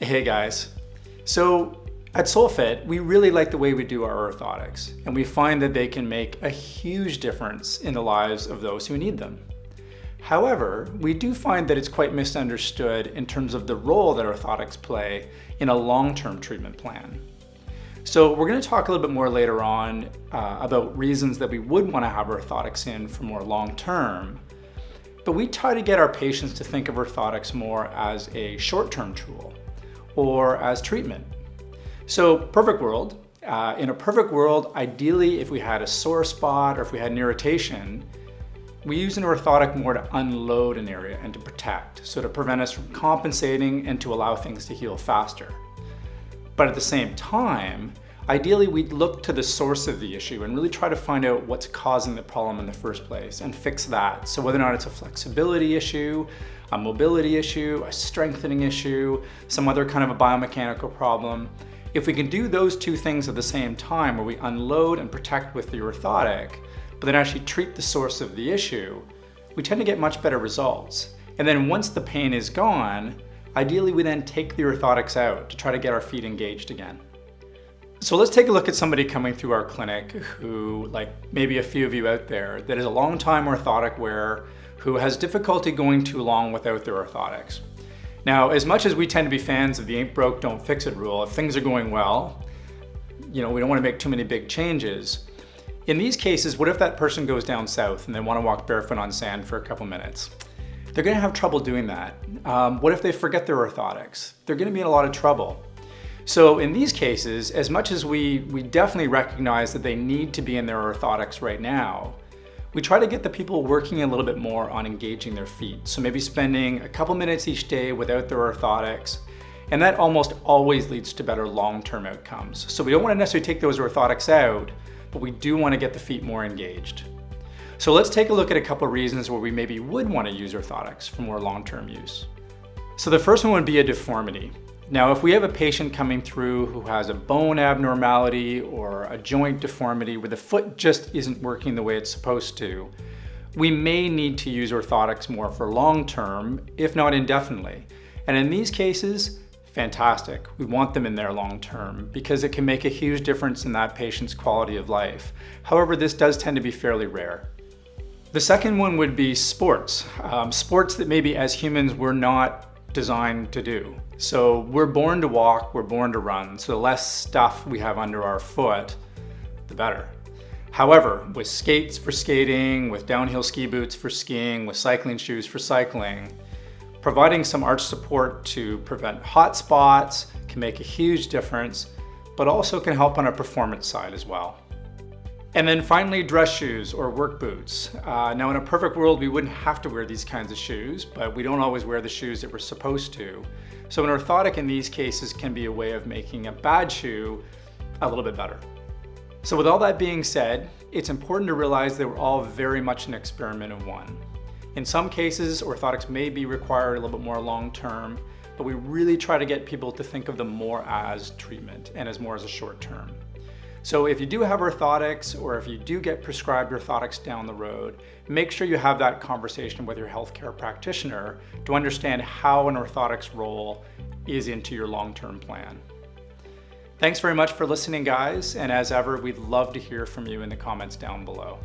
Hey guys. So at SoleFit, we really like the way we do our orthotics, and we find that they can make a huge difference in the lives of those who need them. However, we do find that it's quite misunderstood in terms of the role that orthotics play in a long-term treatment plan. So we're going to talk a little bit more later on about reasons that we would want to have orthotics in for more long-term. But we try to get our patients to think of orthotics more as a short-term tool or as treatment. So perfect world, in a perfect world, ideally if we had a sore spot or if we had an irritation, we use an orthotic more to unload an area and to protect, so to prevent us from compensating and to allow things to heal faster. But at the same time, ideally we'd look to the source of the issue and really try to find out what's causing the problem in the first place and fix that. So whether or not it's a flexibility issue, a mobility issue, a strengthening issue, some other kind of a biomechanical problem. If we can do those two things at the same time, where we unload and protect with the orthotic, but then actually treat the source of the issue, we tend to get much better results. And then once the pain is gone, ideally we then take the orthotics out to try to get our feet engaged again. So let's take a look at somebody coming through our clinic who, like maybe a few of you out there, that is a long time orthotic wearer who has difficulty going too long without their orthotics. Now, as much as we tend to be fans of the ain't broke, don't fix it rule, if things are going well, we don't want to make too many big changes. In these cases, what if that person goes down south and they want to walk barefoot on sand for a couple minutes? They're going to have trouble doing that. What if they forget their orthotics? They're going to be in a lot of trouble. So in these cases, as much as we definitely recognize that they need to be in their orthotics right now, we try to get the people working a little bit more on engaging their feet. So maybe spending a couple minutes each day without their orthotics, and that almost always leads to better long-term outcomes. So we don't want to necessarily take those orthotics out, but we do want to get the feet more engaged. So let's take a look at a couple of reasons where we maybe would want to use orthotics for more long-term use. So the first one would be a deformity. Now, if we have a patient coming through who has a bone abnormality or a joint deformity where the foot just isn't working the way it's supposed to, we may need to use orthotics more for long term, if not indefinitely. And in these cases, fantastic. We want them in there long term because it can make a huge difference in that patient's quality of life. However, this does tend to be fairly rare. The second one would be sports. Sports that maybe as humans we're not designed to do. So we're born to walk, we're born to run, so the less stuff we have under our foot, the better. However, with skates for skating, with downhill ski boots for skiing, with cycling shoes for cycling, providing some arch support to prevent hot spots can make a huge difference, but also can help on a performance side as well. And then finally, dress shoes or work boots. Now in a perfect world, we wouldn't have to wear these kinds of shoes, but we don't always wear the shoes that we're supposed to. So an orthotic in these cases can be a way of making a bad shoe a little bit better. So with all that being said, it's important to realize that we're all very much an experiment of one. In some cases, orthotics may be required a little bit more long-term, but we really try to get people to think of them more as treatment and as more as a short-term. So if you do have orthotics or if you do get prescribed orthotics down the road, make sure you have that conversation with your healthcare practitioner to understand how an orthotics role is into your long-term plan. Thanks very much for listening, guys, and as ever, we'd love to hear from you in the comments down below.